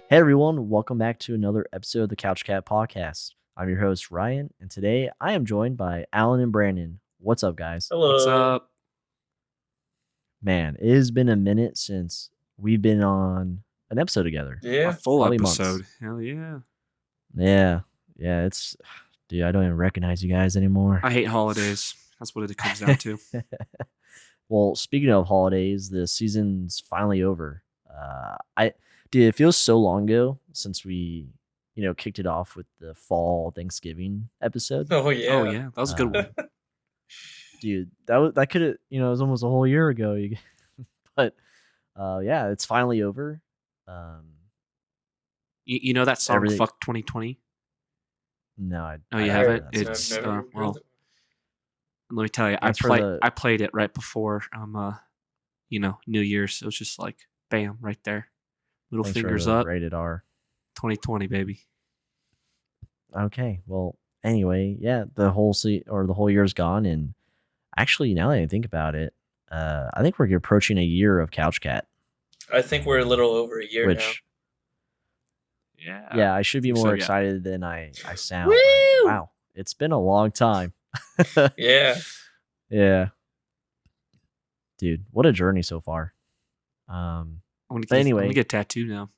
Hey everyone, welcome back to another episode of the Couch Cat Podcast. I'm your host Ryan, and today I am joined by Alan and Brandon. What's up, guys? What's Hello. up? Man, it has been a minute since we've been on an episode together. A Yeah. full Probably months. episode. Hell yeah. Yeah, it's dude, I don't even recognize you guys anymore. I hate holidays. That's what it comes down to. Well, speaking of holidays, the season's finally over. It feels so long ago since we, kicked it off with the fall Thanksgiving episode. Oh yeah. Oh yeah, that was a good one. Dude, that could have, it was almost a whole year ago. But yeah, it's finally over. You know that song Everything- "Fuck 2020"? No, I Oh, you I haven't? that song. It's I've never heard well. it. Let me tell you, That's for the- I played it right before New Year's. So it's just like bam, right there, little Thanks for fingers the up. rated R. 2020, baby. Okay, well, anyway, yeah, the whole year's gone, and actually, now that I think about it, I think we're approaching a year of Couch Cat, I think we're a little over a year which Yeah. I should be think more so, yeah. excited than I sound. Woo! But wow, it's been a long time. now. Yeah. Yeah, dude, what a journey so far. I'm gonna But anyway. get a tattoo now.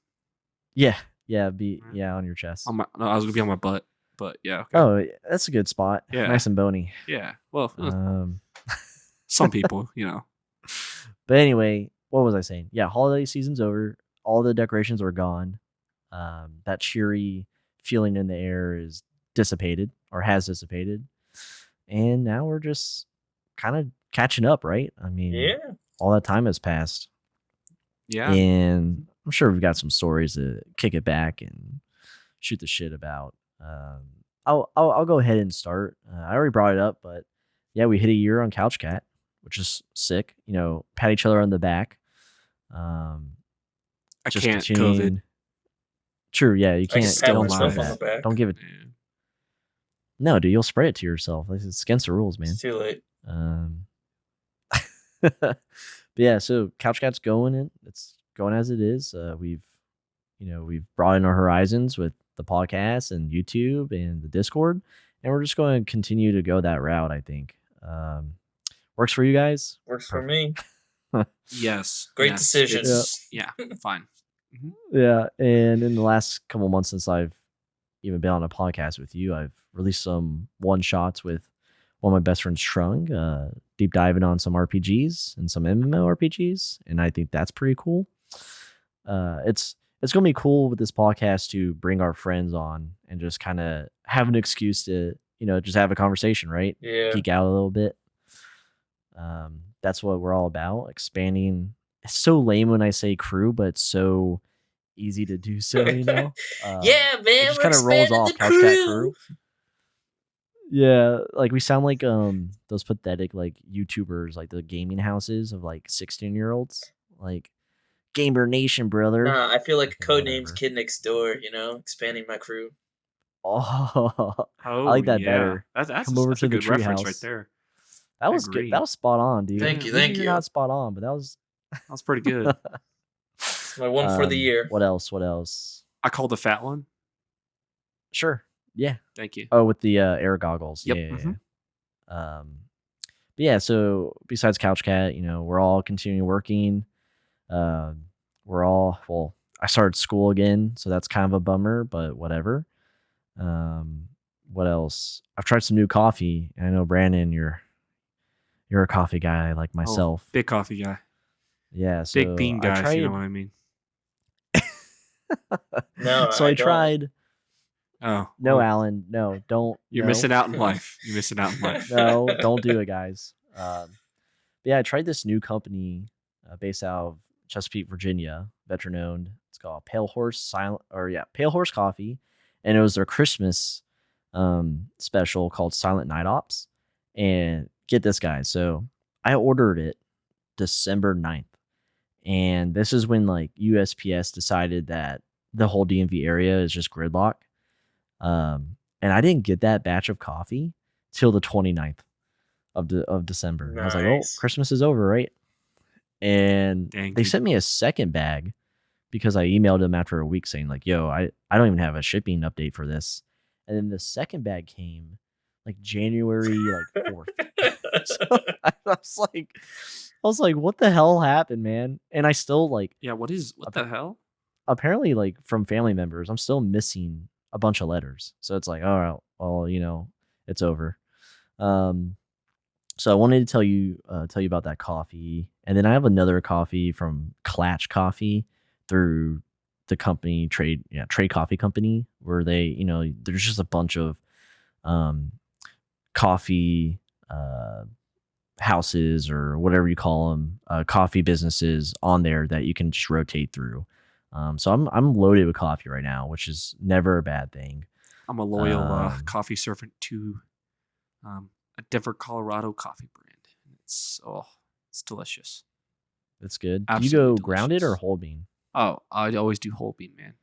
Yeah, on your chest. No, I was gonna be on my butt, but yeah. Okay. Oh, that's a good spot. Yeah. Nice and bony. Yeah. Well, Um, some people, but anyway, what was I saying? Yeah, holiday season's over. All the decorations are gone. That cheery feeling in the air is dissipated or has dissipated, and now we're just kind of catching up, right? I mean, Yeah. all that time has passed, Yeah. and I'm sure we've got some stories to kick it back and shoot the shit about. I'll go ahead and start. I already brought it up, but yeah, we hit a year on Couch Cat, which is sick. Pat each other on the back. I Just can't continuing- COVID. True, yeah, you I can can't. pat still myself do on the that. back. Don't give it. Yeah. No, dude, you'll spray it to yourself. It's against the rules, man. It's too late. But yeah, so Couch Cat's going. It's going as it is. We've broadened our horizons with the podcast and YouTube and the Discord, and we're just going to continue to go that route. I think works for you guys. Works for me. Yes. Great yes, decision. it's- Yeah. Fine. Mhm. Yeah, and in the last couple months since I've even been on a podcast with you, I've released some one shots with one of my best friends, Trung, deep diving on some RPGs and some MMORPGs, and I think that's pretty cool. It's gonna be cool with this podcast to bring our friends on and just kind of have an excuse to just have a conversation, right? Yeah. Geek out a little bit. That's what we're all about. Expanding. It's so lame when I say crew, but it's so easy to do so. Yeah, man. it just We're kind of rolls expanding off. the Couch Cat crew. Yeah, like we sound like those pathetic like YouTubers, like the gaming houses of like 16-year-olds, like Gamer Nation, brother. Nah, I feel like Okay, codenames whatever. Kid Next Door, expanding my crew. Oh, Oh, like that yeah. better. That's Come over that's to a the good reference treehouse. right there. that I was good. agree. That was spot on, dude. Thank you, Usually thank you're you. not spot on, but that was That's pretty good. My one for the year. What else? I called the fat one. Sure. Yeah. Thank you. Oh, with the air goggles. Yep, Yeah. mhm. But yeah, so besides Couch Cat, we're all continuing working. I started school again, so that's kind of a bummer, but whatever. What else? I've tried some new coffee. And I know Brandon, you're a coffee guy like myself. Big coffee guy. Yeah, so Big bean I guy, if you know tried- what I mean. No, so I don't. tried. Oh. No, well, Alan, no, don't. You're no. missing out in life. You're missing out in life. No, don't do it, guys. But yeah, I tried this new company based out of Chesapeake, Virginia, veteran owned. It's called Pale Horse Pale Horse Coffee, and it was their Christmas special called Silent Night Ops. And get this, guys. So I ordered it December 9th, and this is when like USPS decided that the whole DMV area is just gridlock. And I didn't get that batch of coffee till the 29th of December. I was like, oh, Nice. Christmas is over, right? and Dang, they dude. sent me a second bag because I emailed them after a week saying like, "Yo, I don't even have a shipping update for this." And then the second bag came like January like 4th. So I was like, "What the hell happened, man?" And I still like Yeah, what the hell? apparently like from family members, I'm still missing a bunch of letters. So it's like, all right, well, it's over. Um, so I wanted to tell you about that coffee, and then I have another coffee from Clatch Coffee through the company Trade Coffee Company, where there's just a bunch of um, coffee houses or whatever you call them, coffee businesses on there that you can just rotate through. So I'm loaded with coffee right now, which is never a bad thing. I'm a loyal Um, coffee servant to a Denver, Colorado coffee brand. It's delicious. It's good. Do you Absolutely go grounded or delicious. whole bean? Oh, I always do whole bean, man.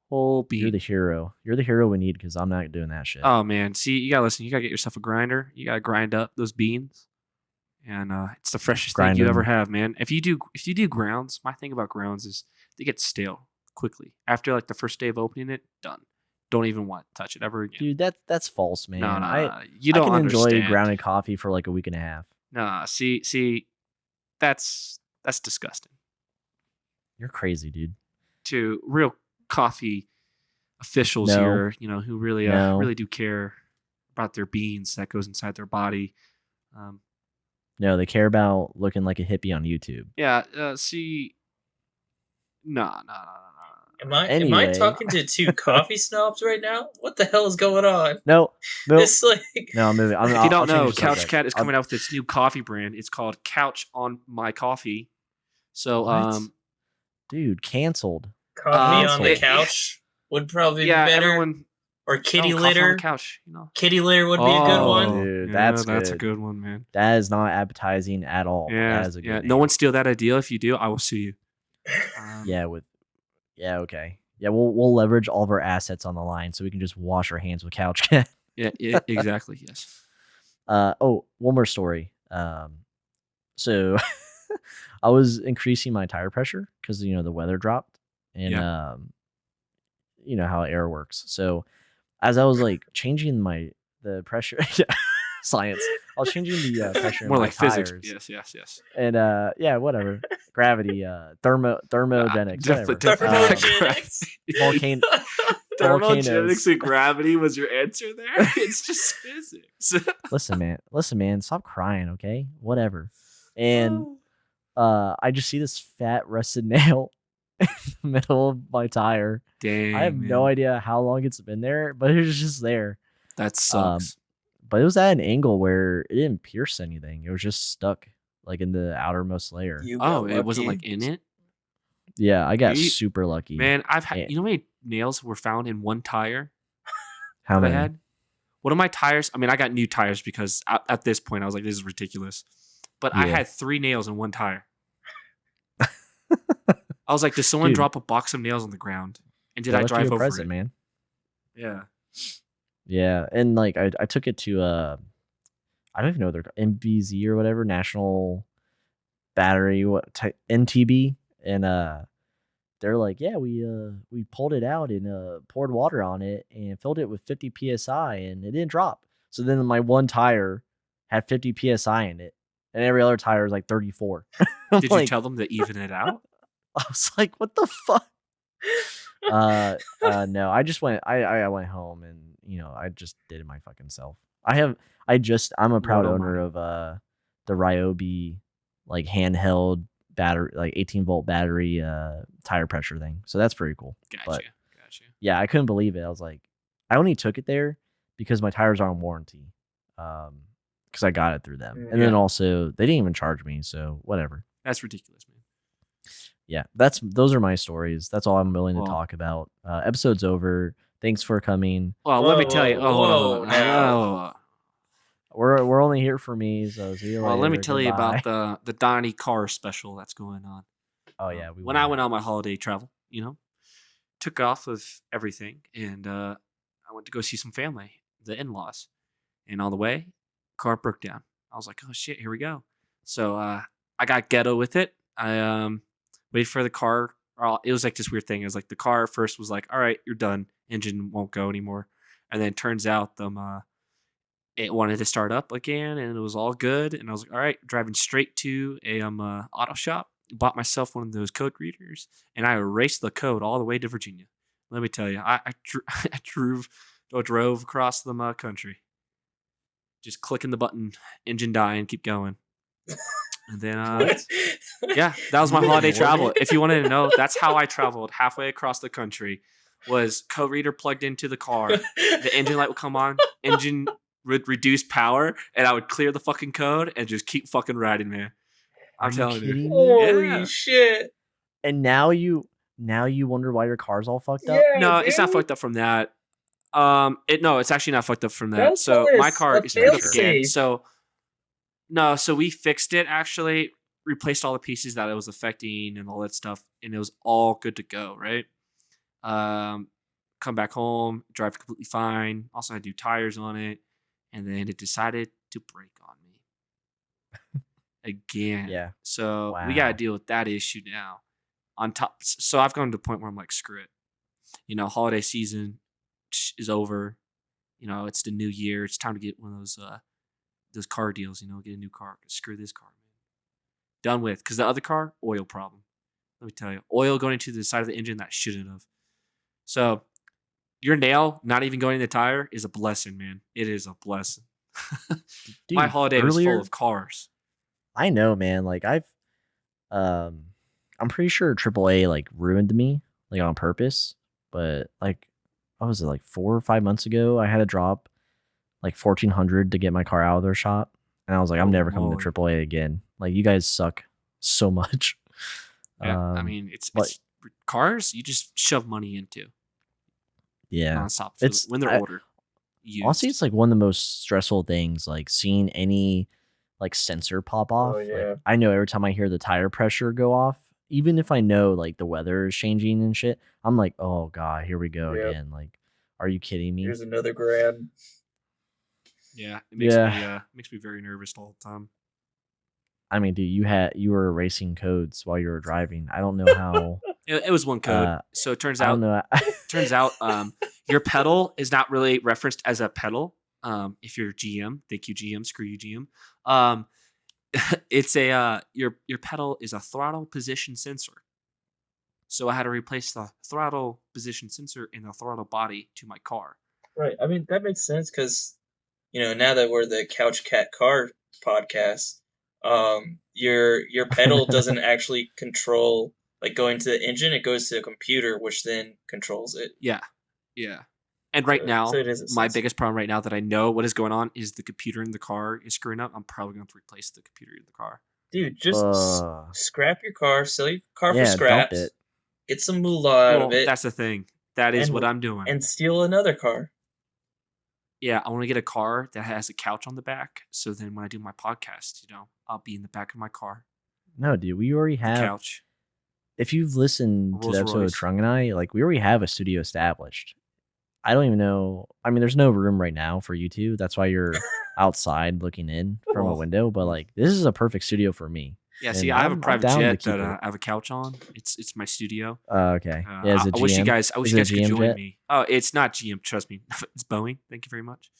Whole You're the bean. hero. You're the hero we need because I'm not doing that shit. Oh man, see, you gotta listen. You gotta get yourself a grinder. You gotta grind up those beans, and it's the freshest thing Grind you ever 'em. have, man. If you do grounds, my thing about grounds is they get stale quickly after like the first day of opening it. Done. Don't even want to touch it ever again. Dude, that's false, man. No, no, I no. You I don't can enjoy understand. grounded coffee for like a week and a half. Nah, see, that's disgusting. You're crazy, dude. To real coffee officials No. here, who really No. really do care about their beans that goes inside their body. No, they care about looking like a hippie on YouTube. Yeah, see, no. Am I Anyway. talking to two coffee snobs right now? What the hell is going on? No. It's like No, I'm moving. If you don't know, change the Couch subject. Cat is coming out with its new coffee brand. It's called Couch on My Coffee. So, What? Dude, canceled. coffee on the it- couch would probably yeah, be better. everyone. Or kitty Coffee on litter. the couch. Kitty litter would be a good Oh, one. Dude, yeah, that's a good. good one, man. That is not appetizing at all. Yeah, That is a good yeah. name. No one steal that idea. If you do, I will sue you. Okay. Yeah, we'll leverage all of our assets on the line so we can just wash our hands with Couch Cat. Yeah, exactly. Yes. One more story. So I was increasing my tire pressure because the weather dropped, and you know how air works. So as I was like changing the pressure, science, I was changing the pressure More in my like physics. tires. Yes. And whatever, gravity, thermogenics, whatever. Thermogenics. Volcanoes. Thermogenics and gravity was your answer there. It's just physics. Listen, man, stop crying, okay? Whatever. And I just see this fat rusted nail in the middle of my tire. Dang. I have no idea how long it's been there, but it was just there. That sucks. But it was at an angle where it didn't pierce anything. It was just stuck like in the outermost layer. You got It wasn't lucky. like in it. Yeah, I got You- super lucky. Man, I've had. Yeah. You know how many nails were found in one tire How that I many? had? One of my tires. I mean, I got new tires because at this point I was like, this is ridiculous. But I Yeah. had 3 nails in one tire. I was like, did someone Dude. drop a box of nails on the ground? And did They I left you drive a over present, it? man? Yeah. Yeah, and like I took it to I don't even know what they're called, MBZ or whatever, National Battery NTB, and they're like, yeah, we pulled it out and poured water on it and filled it with 50 psi and it didn't drop. So then my one tire had 50 psi in it, and every other tire was like 34. Did you tell them to even it out? I was like, what the fuck? No, I just went. I went home and I just did it my fucking self. I'm a proud What am owner I? of the Ryobi like handheld battery, like 18-volt battery tire pressure thing. So that's pretty cool. Gotcha. But yeah, I couldn't believe it. I was like, I only took it there because my tires are on warranty. Because I got it through them, and then Yeah. also they didn't even charge me, so whatever. That's ridiculous, man. Yeah, those are my stories. That's all I'm willing to Well- talk about. Episode's over. Thanks for coming. Well, let me Whoa, tell you. whoa, Hold on, whoa, hold on. now. We're only here for me, so see you Well, later. let me tell you Goodbye. about the Donnie Carr special that's going on. Oh yeah, When I went on my holiday travel, took off with everything, and I went to go see some family, the in-laws, and on the way, car broke down. I was like, oh shit, here we go. So I got ghetto with it. I waited for the car. It was like this weird thing. It was like the car first was like, all right, you're done. Engine won't go anymore. And then it turns out it wanted to start up again, and it was all good. And I was like, all right, driving straight to a auto shop. Bought myself one of those code readers, and I erased the code all the way to Virginia. Let me tell you, I drove across the country, just clicking the button, engine dying, keep going. And then, yeah, that was my You holiday ignored travel. it? If you wanted to know, that's how I traveled halfway across the country. Was code reader plugged into the car? The engine light would come on, engine would reduce power, and I would clear the fucking code and just keep fucking riding, man. Are I'm you telling you. kidding me? Holy Yeah. shit! And now you wonder why your car's all fucked up? Yeah, No, it's not dude. fucked up from that. It's actually not fucked up from That that. was So probably my car a is screwed up fail-safe. again. So we fixed it actually, replaced all the pieces that it was affecting and all that stuff, and it was all good to go, right? Come back home, drive completely fine. Also had new tires on it, and then it decided to break on me again. Yeah. So we gotta Wow. deal with that issue now. On top, so I've gone to the point where I'm like, screw it. Holiday season is over. It's the new year. It's time to get one of those car deals. Get a new car. Screw this car, man. Done with. Because the other car, oil problem. Let me tell you, oil going into the side of the engine that shouldn't have. So your nail not even going in the tire is a blessing, man. It is a blessing. Dude, My holiday was full earlier- of cars. I know, man. Like I'm pretty sure AAA like ruined me like on purpose. But like, what was it, like 4 or 5 months ago? I had to drop like $1,400 to get my car out of their shop, and I was like, I'm Oh, never coming Lord. to AAA again. Like, you guys suck so much. Yeah, I Um, mean, it's but- cars you just shove money into yeah. nonstop It's- when they're I- older. Used. Honestly, it's like one of the most stressful things, like seeing any like sensor pop off. Oh, Like, yeah. I know every time I hear the tire pressure go off, even if I know like the weather is changing and shit, I'm like, oh god, here we go Yep. again. Like, are you kidding me? Here's another grand. Yeah, it makes Yeah. me very nervous all the time. I mean, dude, you were erasing codes while you were driving. I don't know how. It was one code. So it turns I don't out know. your pedal is not really referenced as a pedal. If you're GM, thank you GM, screw you GM. It's your pedal is a throttle position sensor. So I had to replace the throttle position sensor in the throttle body to my car. Right. I mean, that makes sense because, now that we're the Couch Cat Car podcast, your pedal doesn't actually control, like, going to the engine. It goes to the computer, which then controls it. Yeah. And right now, So it is a my sensor. biggest problem right now that I know what is going on is the computer in the car is screwing up. I'm probably going to replace the computer in the car. Dude, just scrap your car, sell your car Yeah, for dump scraps, it. get some moolah out Well, of it, that's the thing. That is And- what I'm doing. and steal another car. Yeah, I want to get a car that has a couch on the back. So then when I do my podcast, I'll be in the back of my car, No, dude, we already the have. couch. If you've listened to Rolls the episode of Royce. Trung and I, like, we already have a studio established. I don't even know. I mean, there's no room right now for you two. That's why you're outside looking in from a Well, window. But like, this is a perfect studio for me. Yeah, see, And I have a I'm private down to jet keep that it. I have a couch on. It's my studio. Okay. Yeah, is it I wish you GM? guys Is it could GM join jet? me. Oh, it's not GM. Trust me, it's Boeing. Thank you very much.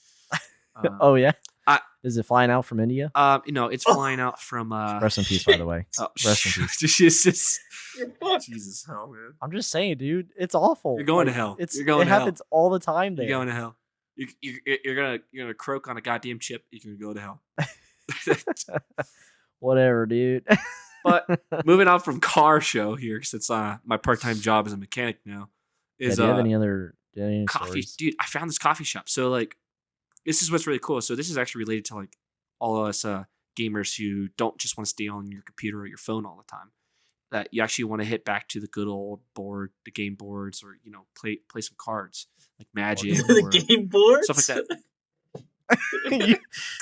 Oh yeah. I- Is it flying out from India? It's flying out from. Rest in peace, by the way. Oh, Rest in peace. Jesus, You're fucked. Jesus, hell, man. I'm just saying, dude. It's awful. You're going to Like, hell. It's You're going it to hell. happens all the time there. You're going to hell. You're gonna croak on a goddamn chip. You can go to hell. Whatever, dude. But moving on from car show here, because it's my part-time job as a mechanic now. Yeah, Is do you have any other coffee, stories? dude? I found this coffee shop. So like, this is what's really cool. So this is actually related to like all of us gamers who don't just want to stay on your computer or your phone all the time. That you actually want to hit back to the good old board, the game boards, or play some cards like Magic the or game boards? stuff like that. Dude, you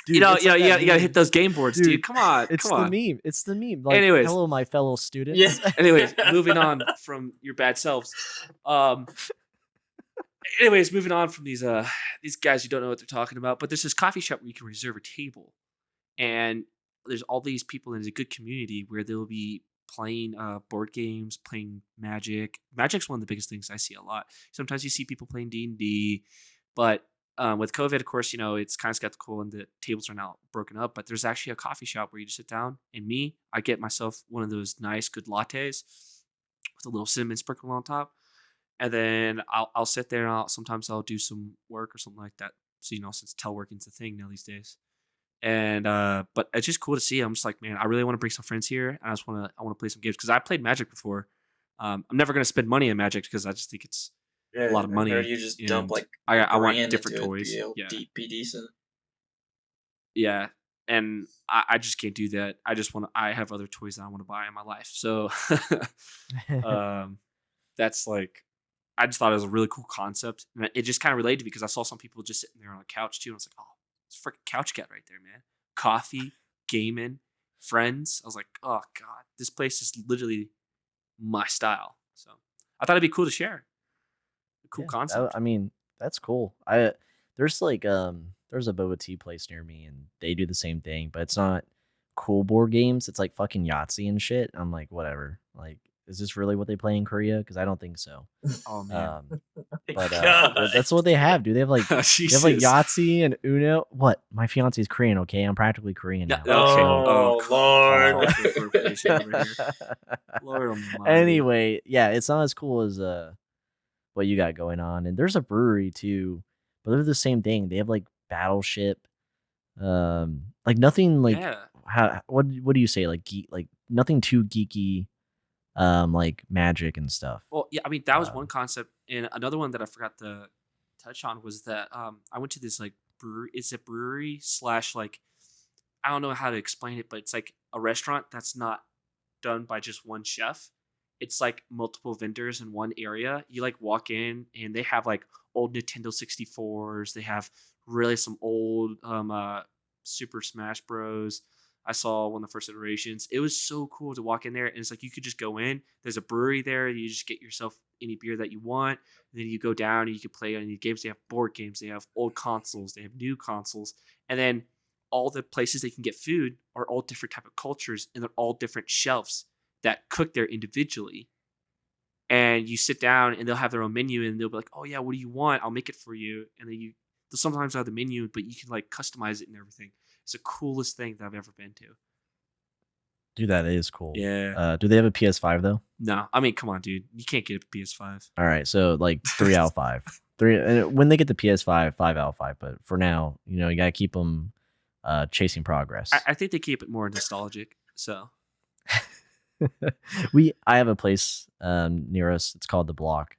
it's like that gotta hit meme. those game boards, dude. Dude, Come on, It's come on. the meme. It's the meme. Like, Anyways. hello, my fellow students. Yeah. Anyways, moving on from your bad selves. Anyways, moving on from these guys who don't know what they're talking about. But there's this coffee shop where you can reserve a table, and there's all these people, and it's a good community where there will be playing board games, playing Magic. Magic's one of the biggest things I see a lot. Sometimes you see people playing D&D, but with COVID, of course, it's kind of skeptical and the tables are now broken up. But there's actually a coffee shop where you just sit down, and I get myself one of those nice, good lattes with a little cinnamon sprinkle on top, and then I'll sit there and sometimes I'll do some work or something like that. So since teleworking's a thing now these days. And but it's just cool to see. I'm just like, man, I really want to bring some friends here. I want to play some games because I played Magic before. I'm never gonna spend money on Magic because I just think it's a lot of money. Or you just dump And like I want grand different into it, toys. be Yeah, be decent. yeah. And I just can't do that. I have other toys that I want to buy in my life. So that's like, I just thought it was a really cool concept. And it just kind of related to me because I saw some people just sitting there on a couch too. And I was like, oh, it's freaking couch cat right there, man. Coffee, gaming, friends. I was like, oh God, this place is literally my style. So I thought it'd be cool to share. A cool concept. I mean, that's cool. There's like there's a boba tea place near me, and they do the same thing, but it's not cool board games. It's like fucking Yahtzee and shit. I'm like, whatever. Like, is this really what they play in Korea? Because I don't think so. Oh man. But God. that's what they have, dude. They have like Jesus. Yahtzee and Uno. What? My fiance is Korean. Okay, I'm practically Korean now. Okay. Oh, Lord. Cultural appropriation over here. Lord almighty. Anyway, yeah, it's not as cool as what you got going on. And there's a brewery too, but they're the same thing. They have like Battleship, like nothing like Yeah. what do you say, like like nothing too geeky, like Magic and stuff. Well, yeah, I mean that was one concept, and another one that I forgot to touch on was that I went to this like brewery. It's a brewery slash like, I don't know how to explain it, but it's like a restaurant that's not done by just one chef. It's like multiple vendors in one area. You like walk in and they have like old Nintendo 64s. They have really some old Super Smash Bros. I saw one of the first iterations. It was so cool to walk in there, and it's like you could just go in. There's a brewery there. You just get yourself any beer that you want. And then you go down and you can play any games. They have board games. They have old consoles. They have new consoles. And then all the places they can get food are all different type of cultures, and they're all different shelves that cook there individually. And you sit down and they'll have their own menu, and they'll be like, oh yeah, what do you want? I'll make it for you. And then they'll sometimes have the menu, but you can like customize it and everything. It's the coolest thing that I've ever been to. Dude, that is cool. Yeah. Do they have a PS5 though? No, I mean, come on, dude. You can't get a PS5. All right, so like 3 out of 5. When they get the PS5, 5 out of 5. But for now, you gotta keep them chasing progress. I think they keep it more nostalgic. So I have a place near us. It's called The Block,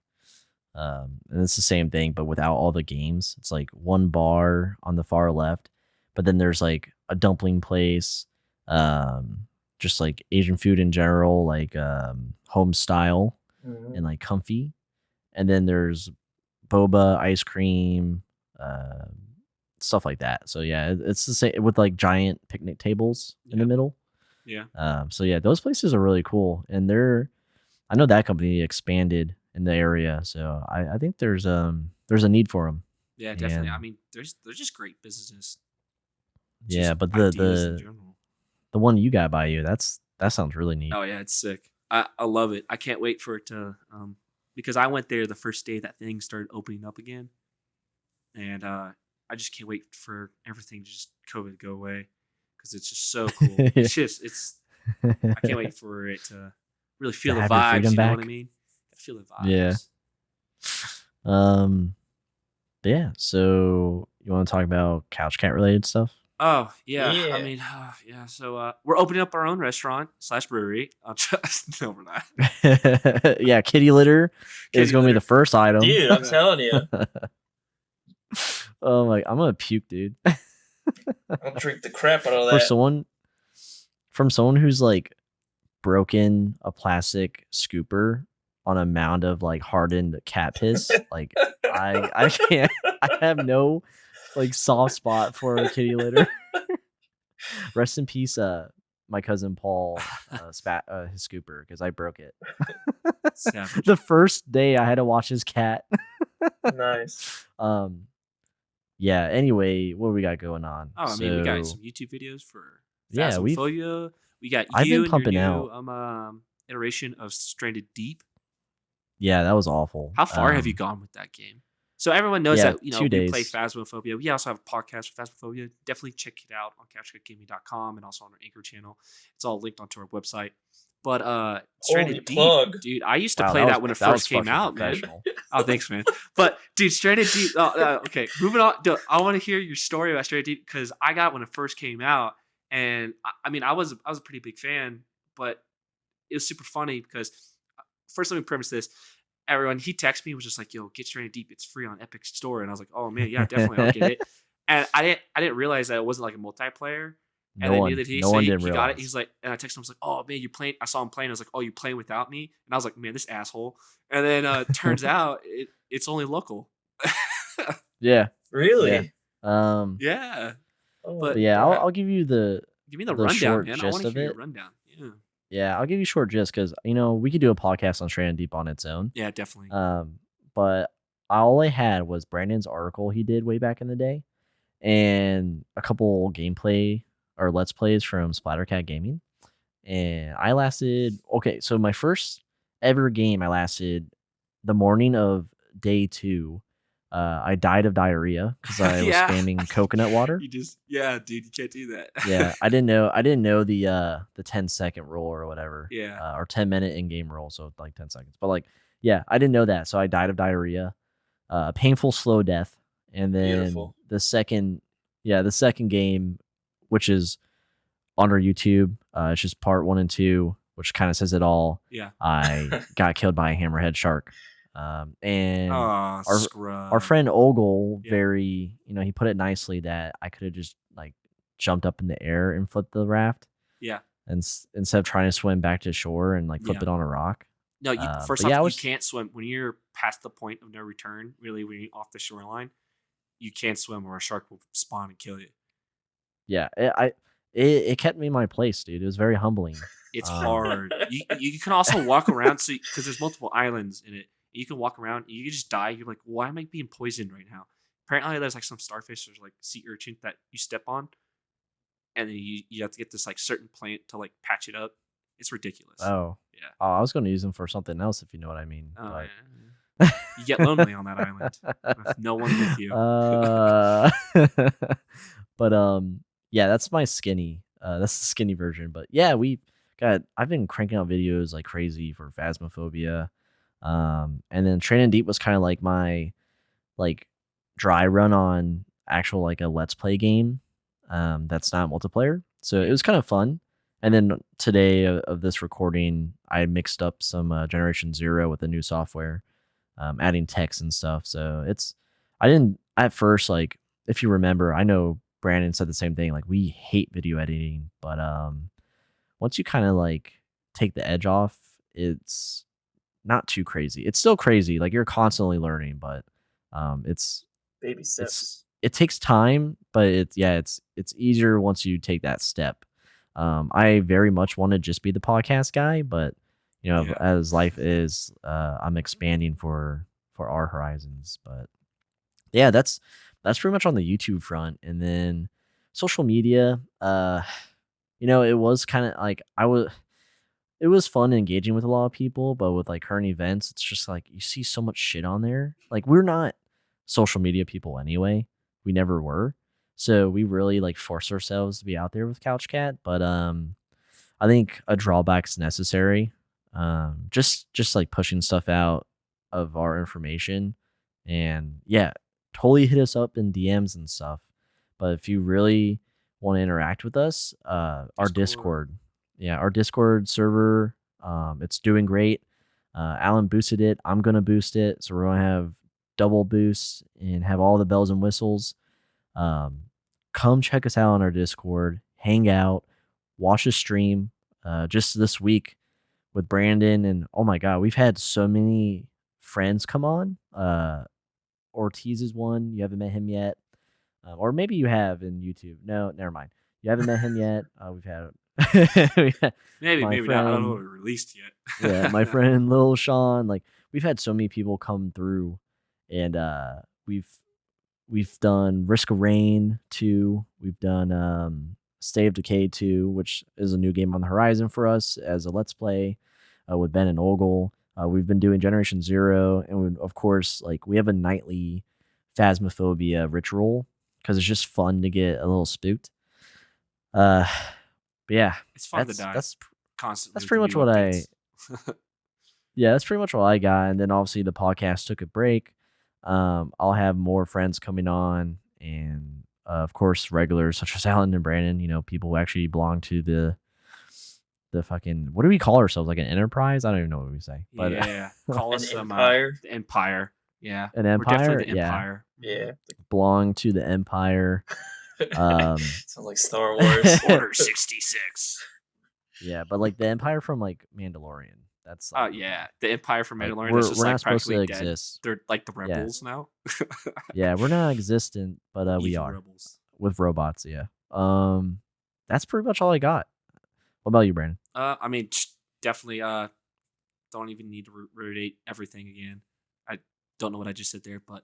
and it's the same thing, but without all the games. It's like one bar on the far left, but then there's like a dumpling place, just like Asian food in general, like home style and like comfy. And then there's boba, ice cream, stuff like that. So yeah, it's the same with like giant picnic tables in the middle. yeah. So yeah, those places are really cool, and I know that company expanded in the area, so I think there's a need for them. Yeah, definitely. And I mean, they're just great businesses. yeah, Just but ideas in the general. the one you got by you, that sounds really neat. Oh yeah, it's sick. I love it. I can't wait for it to because I went there the first day that things started opening up again, and I just can't wait for everything to just COVID go away because it's just so cool. I can't wait for it to really feel the have your vibes. freedom You know what I back. mean? Feel the vibes. Yeah. Yeah. So you want to talk about couch cat related stuff? Oh yeah. Yeah. I mean, yeah. So we're opening up our own restaurant / brewery. No, we're not. Yeah, kitty litter is Kitty going to be litter. the first item. Dude, I'm telling you. Oh my! I'm gonna puke, dude. I'll drink the crap out of For that. from someone who's like broken a plastic scooper on a mound of like hardened cat piss, like I can't. I have no like soft spot for a kitty litter. Rest in peace, my cousin Paul spat his scooper because I broke it. Savage. The first day I had to watch his cat. Nice. Yeah. Anyway, what we got going on? Oh, I mean, we got some YouTube videos for Yeah, we've- Phasmophobia. We got I've you been and your pumping new out. iteration of Stranded Deep. Yeah, that was awful. How far have you gone with that game? So everyone knows Yeah, that, you know, 2 we play days. Phasmophobia. We also have a podcast for Phasmophobia. Definitely check it out on couchcutgaming.com and also on our Anchor channel. It's all linked onto our website. But Holy Stranded Deep, plug. dude, I used to Wow, play that when it first came fucking out, man. professional. Oh, thanks, man. But dude, Stranded Deep. Okay, moving on. Dude, I want to hear your story about Stranded Deep because I got it when it first came out, and I mean, I was a pretty big fan, but it was super funny because first, let me premise this. Everyone, he texted me, was just like, "Yo, get Stranded Deep. It's free on Epic Store." And I was like, "Oh man, yeah, definitely, I'll get it." And I didn't realize that it wasn't like a multiplayer. And then neither did he. No So one he didn't got it. realize. He's like, and I texted him, I was like, "Oh man, you playing?" I saw him playing. I was like, "Oh, you playing without me?" And I was like, "Man, this asshole." And then turns out it's only local. Yeah, Really? Yeah, Oh, But but yeah, crap. I'll give you the give me the the rundown, short man. I gist want to of hear your it. rundown. Yeah, Yeah, I'll give you short gist because we could do a podcast on Stranded Deep on its own. yeah, definitely. But all I had was Brandon's article he did way back in the day, and a couple gameplay or let's plays from Splattercat Gaming. And I lasted so my first ever game I lasted the morning of day 2. I died of diarrhea because I was Yeah. spamming coconut water. You just, yeah, dude, you can't do that. Yeah, I didn't know the 10-second rule or whatever. Yeah. Or 10-minute in-game rule, so like 10 seconds. But like, yeah, I didn't know that, so I died of diarrhea, painful slow death, and then Beautiful. the second game, which is on our YouTube, it's just part 1 and 2, which kind of says it all. Yeah. I got killed by a hammerhead shark, and Oh, our friend Ogle Yeah. very, he put it nicely that I could have just like jumped up in the air and flipped the raft, Yeah. and instead of trying to swim back to shore and like flip Yeah. it on a rock. No, first but off, yeah, you can't swim when you're past the point of no return. Really, when you're off the shoreline, you can't swim, or a shark will spawn and kill you. Yeah, it kept me in my place, dude. It was very humbling. It's hard. You can also walk around, so because there's multiple islands in it, you can walk around. You can just die. You're like, why am I being poisoned right now? Apparently, there's like some starfish or like sea urchin that you step on, and then you have to get this like certain plant to like patch it up. It's ridiculous. Oh, Yeah. Oh, I was going to use them for something else, if you know what I mean. Oh, but... yeah. You get lonely on that island with no one with you. But yeah, that's my skinny. That's the skinny version. But yeah, I've been cranking out videos like crazy for Phasmophobia. And then Stranded Deep was kind of like my like dry run on actual like a let's play game. That's not multiplayer. So it was kind of fun. And then today of this recording, I mixed up some Generation Zero with the new software, adding text and stuff. So I didn't at first, like, if you remember, I know Brandon said the same thing. Like, we hate video editing, but once you kind of like take the edge off, it's not too crazy. It's still crazy. Like, you're constantly learning, but it's Baby steps. it takes time, but it's easier once you take that step. I very much want to just be the podcast guy, but Yeah. as life is, I'm expanding for our horizons. But yeah, that's pretty much on the YouTube front. And then social media, it was kind of like it was fun engaging with a lot of people, but with like current events, it's just like you see so much shit on there. Like, we're not social media people anyway. We never were. So we really like force ourselves to be out there with Couch Cat, but I think a drawback's necessary. Just like pushing stuff out of our information, and yeah, totally hit us up in DMs and stuff. But if you really want to interact with us, our Discord, our Discord server, it's doing great. Alan boosted it. I'm gonna boost it, so we're gonna have double boosts and have all the bells and whistles. Come check us out on our Discord, hang out, watch a stream. Just this week with Brandon, and oh my god, we've had so many friends come on. Ortiz is one. You haven't met him yet, or maybe you have in YouTube. No, never mind. You haven't met him yet. We've had maybe my not. I don't know friend- what we released yet. yeah, my friend Lil Sean. Like, we've had so many people come through, and we've done Risk of Rain 2. We've done State of Decay 2, which is a new game on the horizon for us as a Let's Play with Ben and Ogle. We've been doing Generation Zero, and of course, like we have a nightly Phasmophobia ritual because it's just fun to get a little spooked. But yeah, It's fun to die that's constantly. that's with pretty the much new what updates. that's pretty much what I got. And then obviously the podcast took a break. I'll have more friends coming on, and of course regulars such as Alan and Brandon. You know, people who actually belong to the fucking, what do we call ourselves? Like an enterprise? I don't even know what we say. But Yeah, call An us some empire. the Empire. Yeah, an we're empire, definitely the yeah, Empire. Yeah. belong to the empire. Sounds like Star Wars. Order 66. Yeah, but like the empire from like Mandalorian. That's like, Yeah, the Empire from like, Mandalorian we're is just we're like not supposed to practically dead. exist. They're like the Yeah. rebels now. Yeah, we're not existent, but we Evil are rebels. with robots. Yeah. That's pretty much all I got. What about you, Brandon? I mean, definitely. Don't even need to rotate everything again. I don't know what I just said there, but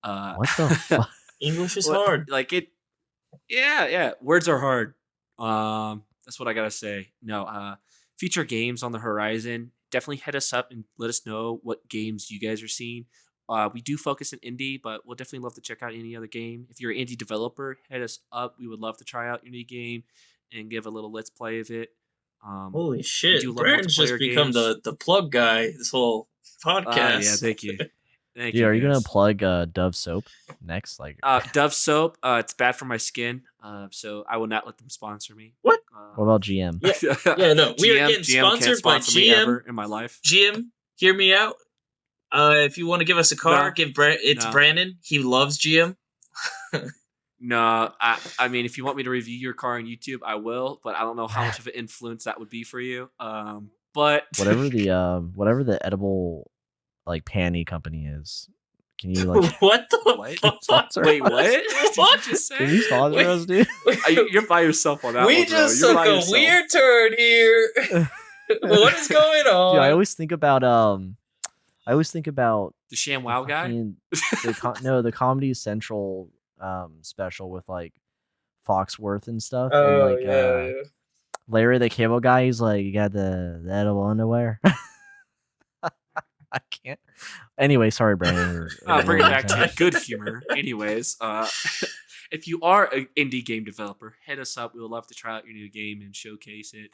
What the fuck? English is Well, hard. like it. Yeah. Words are hard. That's what I gotta say. No, future games on the horizon. Definitely hit us up and let us know what games you guys are seeing. We do focus in indie, but we'll definitely love to check out any other game. If you're an indie developer, hit us up. We would love to try out your new game and give a little let's play of it. Holy shit. do love Brandon's just multiplayer become games. the plug guy this whole podcast. Yeah, thank you. Thank Dude, you. are you gonna guys. plug Dove soap next? Like, Dove soap. It's bad for my skin. So I will not let them sponsor me. What? what about GM? Yeah. Yeah, no, we are getting GM can't sponsored by sponsor me GM. ever in my life. GM, hear me out. If you want to give us a car, No. give it's No. Brandon. He loves GM. No, I mean, if you want me to review your car on YouTube, I will, but I don't know how much of an influence that would be for you. But Whatever the edible like panty company is, can you like What the What? fuck? sponsor wait, us? what? Did you just say? Can you sponsor Wait. us, dude? You're by yourself on that We one, bro. just You're took by a yourself. weird turn here. What is going on? Dude, I always think about The Sham the Wow guy. fucking- the Comedy Central special with like Foxworth and stuff. And Oh like yeah. Larry the Cable Guy, he's like, you got the edible underwear. I can't. Anyway, sorry, Brandon. Bring it back to good humor. Anyways, if you are an indie game developer, hit us up. We would love to try out your new game and showcase it.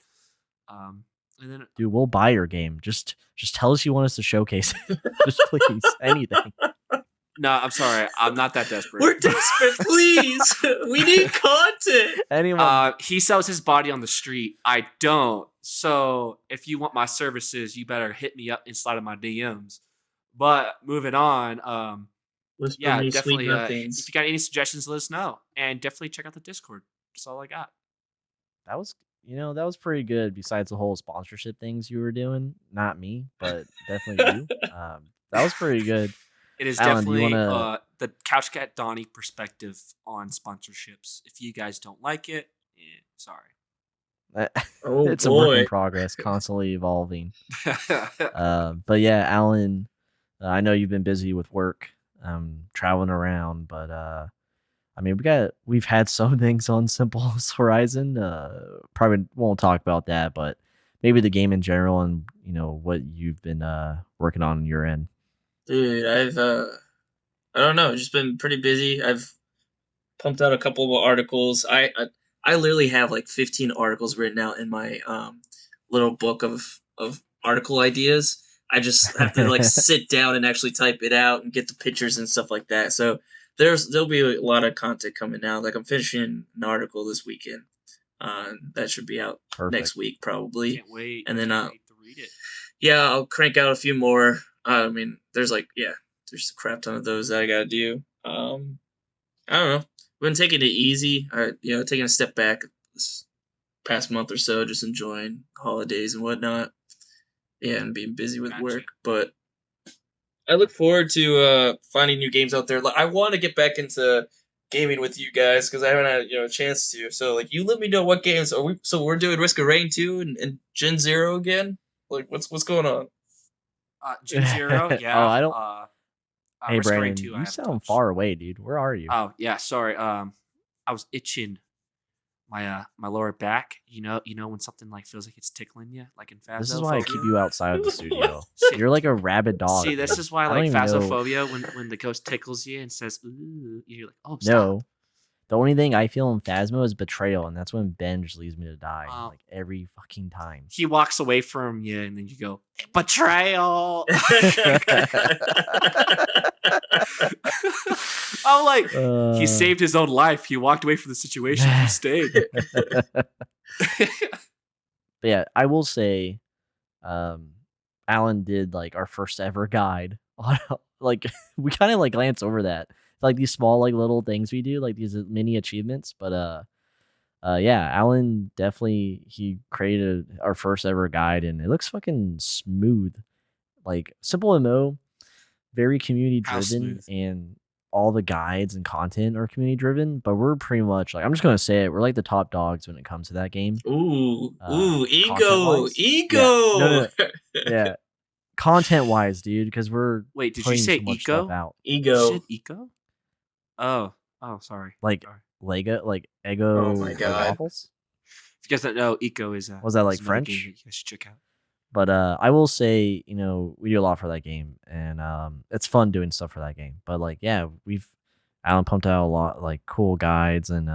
And then Dude, we'll buy your game. Just tell us you want us to showcase it. Just please, anything. no, I'm sorry, I'm not that desperate. We're desperate, please. We need content. Anyone? He sells his body on the street. I don't. So if you want my services, you better hit me up inside of my DMs. But moving on, Whisper yeah, me definitely. sweet If nothings. you got any suggestions, let us know, and definitely check out the Discord. That's all I got. That was pretty good. Besides the whole sponsorship things you were doing, not me, but definitely you. That was pretty good. It is Alan, do you definitely wanna- the Couch Cat Donnie perspective on sponsorships. If you guys don't like it, sorry. Oh It's a work boy. in progress, constantly evolving. But yeah, Alan, I know you've been busy with work, traveling around, but I mean, we've had some things on Simple's Horizon. Probably won't talk about that, but maybe the game in general and what you've been working on your end. Dude, I've I don't know, just been pretty busy. I've pumped out a couple of articles. I literally have like 15 articles written out in my little book of article ideas. I just have to like sit down and actually type it out and get the pictures and stuff like that. So there'll be a lot of content coming out. Like I'm finishing an article this weekend. That should be out Perfect. next week probably. Can't wait. And then, can't wait to read it. Yeah, I'll crank out a few more. I mean, there's a crap ton of those that I gotta do. I don't know. I've been taking it easy. Taking a step back this past month or so, just enjoying holidays and whatnot. Yeah, and being busy with Gotcha. work. But I look forward to finding new games out there. Like, I want to get back into gaming with you guys because I haven't had a chance to. So like, you let me know what games are we. So we're doing Risk of Rain 2 and Gen Zero again. Like, what's going on? Gen Zero, yeah. Oh, I don't- Hey, Risk of Rain Brandon, 2, I you haven't sound touched. far away, dude. Where are you? Oh yeah, sorry. I was itching my lower back. You know when something like feels like it's tickling you, like in This is why I Phasmophobia. keep you outside of the studio. See- You're like a rabid dog. See, this dude. is why I I don't like even know- Phasmophobia when the ghost tickles you and says, "Ooh," you're like, "Oh, stop." No. The only thing I feel in Phasmo is betrayal, and that's when Ben just leaves me to die. Oh. Like every fucking time. He walks away from you, and then you go, "Betrayal." I'm like, he saved his own life. He walked away from the situation. He stayed. But yeah, I will say, Alan did like our first ever guide. Like we kind of like glance over that, like these small like little things we do, like these mini achievements. But yeah, Alan definitely he created our first ever guide, and it looks fucking smooth, like simple MO, very community How driven, smooth? and all the guides and content are community driven. But we're pretty much like I'm just gonna say it, we're like the top dogs when it comes to that game. Ooh, ego, content-wise? ego. No. Yeah, content wise, dude, because we're Wait, did you putting say so much eco? stuff out. You Ego. said eco? Oh, sorry. Like Sorry. Lego, like Ego, Oh my like God. waffles. If you guys don't know, eco is Was that, like, is another game French? that you guys should check out. But I will say, we do a lot for that game, and it's fun doing stuff for that game. But like, yeah, Alan pumped out a lot like cool guides, and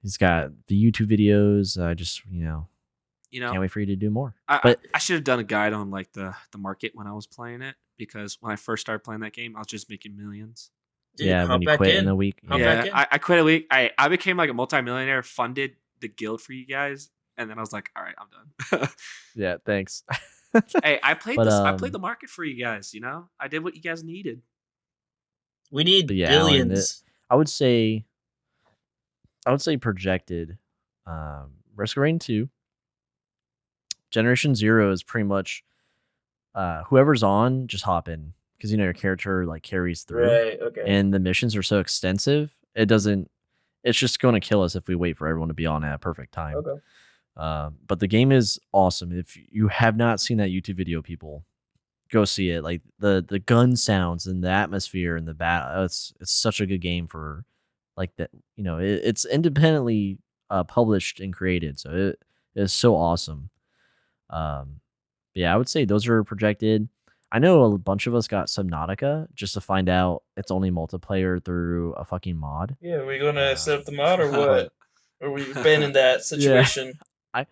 he's got the YouTube videos. I just can't wait for you to do more. I should have done a guide on like the market when I was playing it, because when I first started playing that game, I was just making millions. Dude, yeah, hop when you back quit in. in a week. Hop Yeah. back in. I quit a week. I became like a multimillionaire, funded the guild for you guys, and then I was like, all right, I'm done. Yeah, thanks. Hey, I played But, I played the market for you guys. I did what you guys needed. We need But yeah, Alan, billions. I would say projected Risk of Rain 2. Generation 0 is pretty much whoever's on, just hop in, because your character like carries through. Right. Okay. And the missions are so extensive, it's just going to kill us if we wait for everyone to be on at a perfect time. Okay. But the game is awesome. If you have not seen that YouTube video, people, go see it. Like the gun sounds and the atmosphere and the battle, it's such a good game for like that. It's independently published and created, so it is so awesome. Yeah, I would say those are projected. I know a bunch of us got Subnautica just to find out it's only multiplayer through a fucking mod. Yeah, are we gonna set up the mod or what? what? Or we been in that situation? I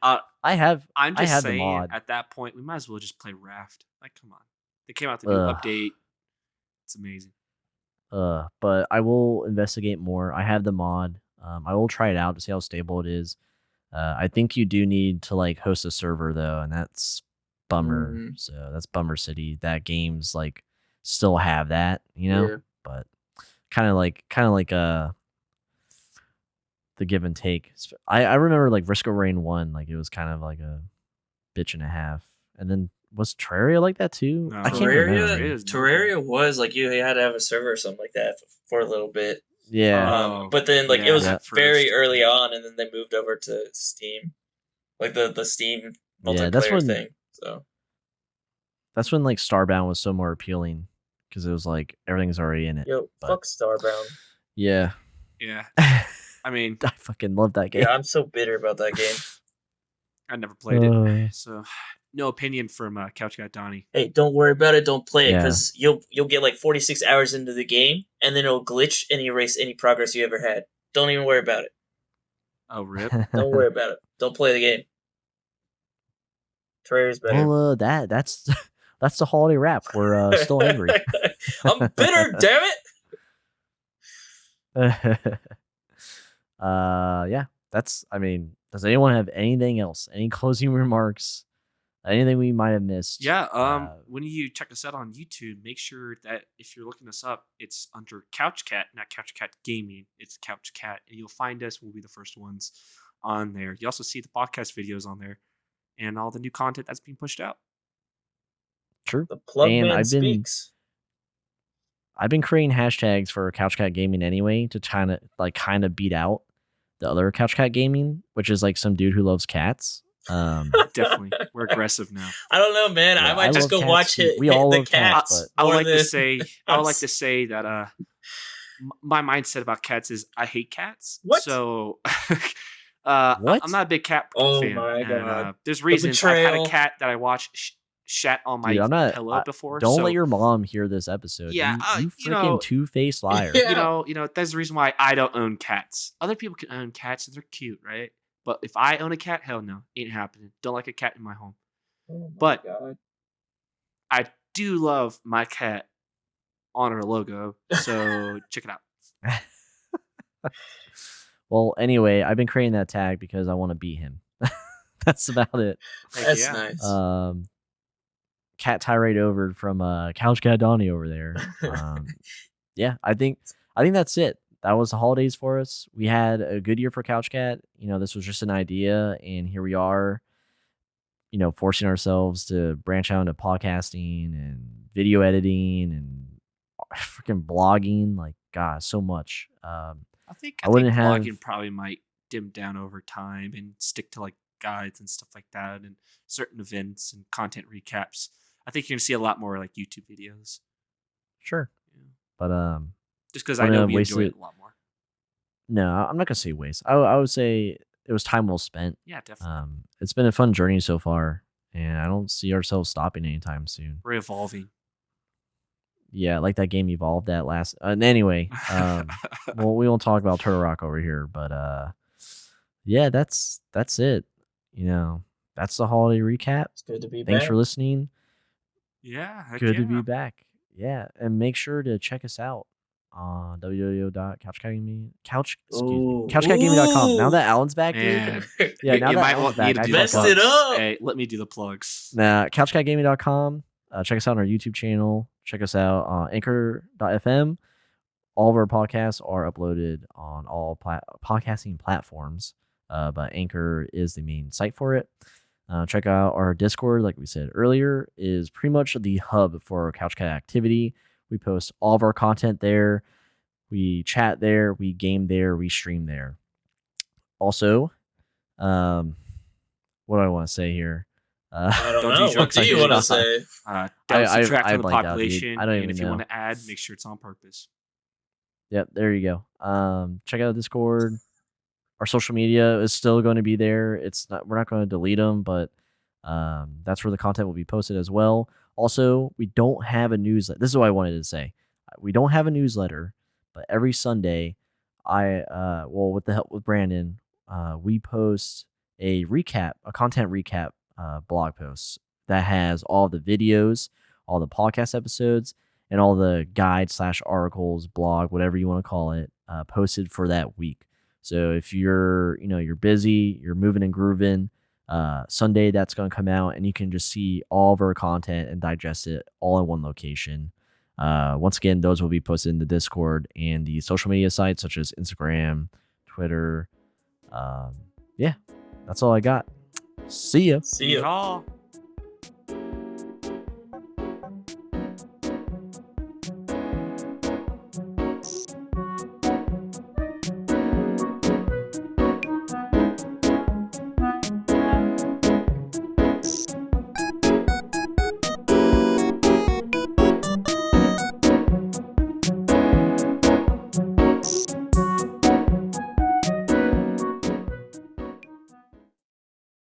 have I'm I just have the saying, mod. at that point, we might as well just play Raft. Like, come on. They came out the new Ugh. update. It's amazing. But I will investigate more. I have the mod. I will try it out to see how stable it is. I think you do need to like host a server though, and that's bummer. Mhm. So that's bummer city. That games like still have that, Yeah. but kind of like the give and take. I remember like Risk of Rain 1, like it was kind of like a bitch and a half, and then was Terraria like that too? No. I can't remember. Terraria is- Terraria was like you had to have a server or something like that for a little bit. Yeah, Oh, But then like it yeah, was at very first. early on, and then they moved over to Steam, like the Steam multiplayer Yeah, that's when- thing. So that's when like Starbound was so more appealing because it was like everything's already in it. yo, But- fuck Starbound. Yeah, Yeah. I I mean, fucking love that game. Yeah, I'm so bitter about that game. I never played it. Uh, So, no opinion from Couch Guy Donnie. Hey, don't worry about it. Don't play it Yeah. because you'll get like 46 hours into the game, and then it'll glitch and erase any progress you ever had. Don't even worry about it. Oh, rip. Don't worry about it. Don't play the game. Terraria's better. Well, that's that's the holiday wrap. We're still angry. I'm bitter, damn it. Yeah, that's. I mean, does anyone have anything else? Any closing remarks? Anything we might have missed? Yeah, when you check us out on YouTube, make sure that if you're looking us up, it's under Couch Cat, not Couch Cat Gaming. It's Couch Cat, and you'll find us. We'll be the first ones on there. You also see the podcast videos on there, and all the new content that's being pushed out. True. The plug And man I've been- speaks. I've been creating hashtags for Couch Cat Gaming anyway to kind of beat out the other Couch Cat Gaming, which is like some dude who loves cats. Definitely, we're aggressive now. I don't know, man. Yeah, I might I just love go cats watch too. it. We all the love cats, cats. but- I would more like to than- say, I would like to say that my mindset about cats is I hate cats. What? So What? I'm not a big cat Oh fan. my and, God. there's reasons. I've had a betrayal. cat that I watched shat on my Dude, I'm not. pillow before. Don't so let your mom hear this episode. Yeah, you you freaking know- two-faced liar. Yeah. you know that's the reason why I don't own cats. Other people can own cats and they're cute, right? But if I own a cat, hell no, ain't happening. Don't like a cat in my home. Oh my But- God. I do love my cat on her logo, so check it out. Well, anyway, I've been creating that tag because I want to beat him. That's about it. Heck That's yeah. nice. Cat tirade over from Couch Cat Donnie over there. Yeah, I think that's it. That was the holidays for us. We had a good year for Couch Cat. You know, this was just an idea, and here we are. You know, forcing ourselves to branch out into podcasting and video editing and freaking blogging. Like, God, so much. I think I wouldn't blogging have- probably might dim down over time and stick to like guides and stuff like that and certain events and content recaps. I think you're gonna see a lot more like YouTube videos. Sure, Yeah. but Just because I Wanna know we waste enjoy it- it a lot more. no, I'm not gonna say waste. I would say it was time well spent. Yeah, definitely. It's been a fun journey so far, and I don't see ourselves stopping anytime soon. We're evolving. Yeah, like that game Evolved that last. Anyway, well, we won't talk about Turtle Rock over here, but yeah, that's it. You know, that's the holiday recap. It's good to be Thanks back. for listening. Yeah, heck Good to yeah. be back. Yeah, and make sure to check us out on couchcatgaming.com. Now that Alan's back, dude. Man. Yeah, now You that might Alan's want me back, to I do Messed the fucked it plugs. up. Hey, let me do the plugs. Nah, couchcatgaming.com. Check us out on our YouTube channel. Check us out on anchor.fm. All of our podcasts are uploaded on all podcasting platforms, but Anchor is the main site for it. Check out our Discord, like we said earlier, is pretty much the hub for our Couch Cat activity. We post all of our content there. We chat there. We game there. We stream there. Also, what do I want to say here? I don't Don't know. use What do you drugs. want to say? Don't I subtract from the blanked out, dude. population. I don't and even if you know. want to add, make sure it's on purpose. Yep, there you go. Check out Discord. Our social media is still going to be there. It's not. We're not going to delete them, but that's where the content will be posted as well. Also, we don't have a newsletter. This is what I wanted to say. We don't have a newsletter, but every Sunday, with the help with Brandon, we post a content recap blog post that has all the videos, all the podcast episodes, and all the guides / articles, blog, whatever you want to call it, posted for that week. So if you're busy, you're moving and grooving, Sunday that's going to come out, and you can just see all of our content and digest it all in one location. Once again, those will be posted in the Discord and the social media sites such as Instagram, Twitter. Yeah, that's all I got. See ya. See ya. Yeehaw.